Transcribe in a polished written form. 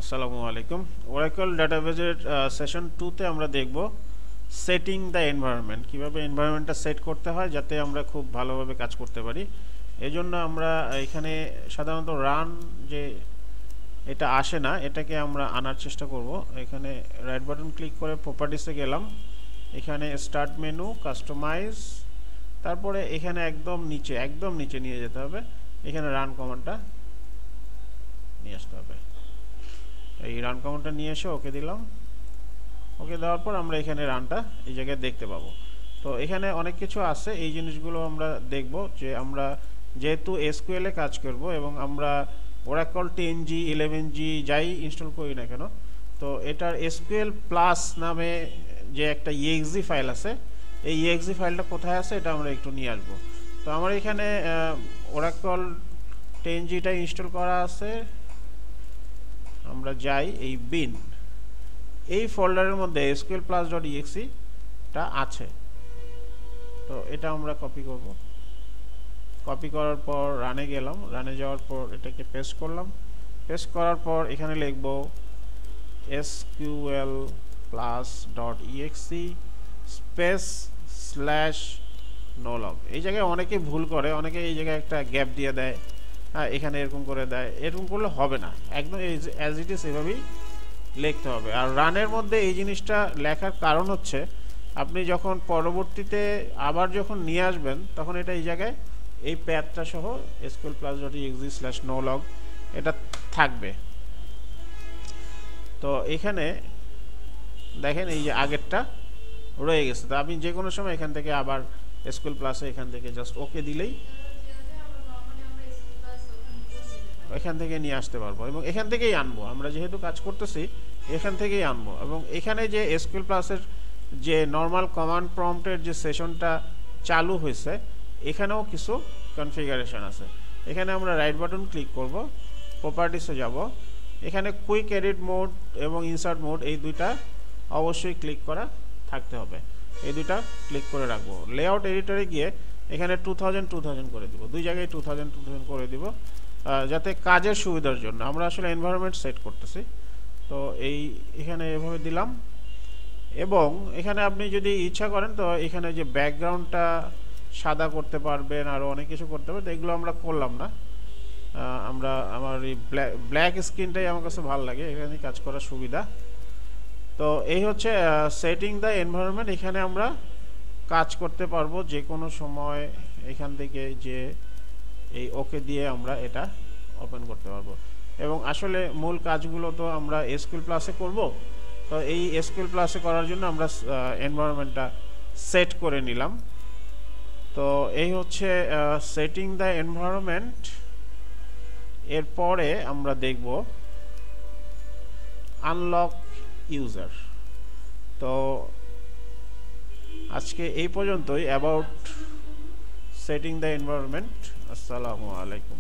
আসসালামু আলাইকুম। Oracle ডাটাবেজের session 2 তে আমরা দেখব সেটিং দ্য এনভায়রনমেন্ট, কিভাবে এনভায়রনমেন্টটা সেট করতে হয় যাতে আমরা খুব ভালোভাবে কাজ করতে পারি। এজন্য আমরা এখানে সাধারণত রান যে এটা আসে না, এটাকে আমরা আনার চেষ্টা করব। এখানে রাইট বাটন ক্লিক করে প্রপার্টিসে গেলাম, এখানে স্টার্ট মেনু, কাস্টমাইজ, তারপরে এখানে একদম নিচে নিয়ে যেতে হবে। এখানে রান কমান্ডটা নিয়ে আসতে হবে। এই রান কমান্ডটা নিয়ে এসে ওকে দিলাম। ওকে দেওয়ার পর আমরা এখানে রানটা এই জায়গায় দেখতে পাবো। তো এখানে অনেক কিছু আছে, এই জিনিসগুলো আমরা দেখব যে আমরা যেহেতু এসকিউএল এ কাজ করব এবং আমরা Oracle 10G 11G যাই ইনস্টল করি না কেন, তো এটার এসকিউএল প্লাস নামে যে একটা exe ফাইল আছে, এই exe ফাইলটা কোথায় আছে এটা আমরা একটু নিয়ে আসবো। তো আমার এখানে Oracle 10G টা ইনস্টল করা আছে। আমরা যাই এই বিন, এই ফোল্ডারের মধ্যে sql+.exe টা আছে। তো এটা আমরা কপি করব। কপি করার পর রানে গেলাম, রানে যাওয়ার পর এটাকে পেস্ট করলাম। পেস্ট করার পর এখানে লিখব sql+.exe স্পেস /nolog। এই জায়গায় অনেকে ভুল করে, অনেকে এই জায়গায় একটা গ্যাপ দিয়ে দেয়, হ্যাঁ এখানে এরকম করে দেয়। এরকম করলে হবে না, একদম অ্যাজ ইট ইজ এভাবেই লিখতে হবে। আর রানের মধ্যে এই জিনিসটা লেখার কারণ হচ্ছে আপনি যখন পরবর্তীতে আবার যখন নিয়ে আসবেন তখন এটা এই জায়গায় এই প্যাথটা সহ sql+.exe/nolog এটা থাকবে। তো এখানে দেখেন এই যে আগেরটা রয়ে গেছে। তো আপনি যে কোনো সময় এখান থেকে আবার sql+ এখান থেকে জাস্ট ওকে দিলেই এখান থেকে নিয়ে আসতে পারবো এবং এখান থেকেই আনবো। আমরা যেহেতু কাজ করতেছি এখান থেকেই আনবো। এবং এখানে যে sql+ এর যে নর্মাল কমান্ড প্রম্পটের যে সেশনটা চালু হয়েছে, এখানেও কিছু কনফিগারেশন আছে। এখানে আমরা রাইট বাটন ক্লিক করব, প্রপার্টিসে যাব, এখানে কুইক এডিট মোড এবং ইনসার্ট মোড এই দুইটা অবশ্যই ক্লিক করা থাকতে হবে। এই দুইটা ক্লিক করে রাখবো। লেআউট এডিটরে গিয়ে এখানে 2000 করে দিব, দুই জায়গায় 2000 করে দিব যাতে কাজের সুবিধার জন্য। আমরা আসলে এনভায়রনমেন্ট সেট করতেছি, তো এখানে এভাবে দিলাম। এবং এখানে আপনি যদি ইচ্ছা করেন তো এখানে যে ব্যাকগ্রাউন্ডটা সাদা করতে পারবেন, আরও অনেক কিছু করতে পারবেন। এগুলো আমরা করলাম না, আমার এই ব্ল্যাক স্ক্রিনটাই আমার কাছে ভালো লাগে, এখানে কাজ করার সুবিধা। তো এই হচ্ছে সেটিং দ্য এনভায়রনমেন্ট। এখানে আমরা কাজ করতে পারবো যে কোনো সময় এখান থেকে, যে এই ওকে দিয়ে আমরা এটা ওপেন করতে পারবো। এবং আসলে মূল কাজগুলো তো আমরা sql+ এ করব। তো এই sql+ এ করার জন্য আমরা এনভায়রনমেন্টটা সেট করে নিলাম। তো এই হচ্ছে সেটিং দ্য এনভায়রনমেন্ট। এরপরে আমরা দেখব আনলক ইউজার। তো আজকে এই পর্যন্তই অ্যাবাউট সেটিং দ্য এনভায়রনমেন্ট। আসসালামু আলাইকুম।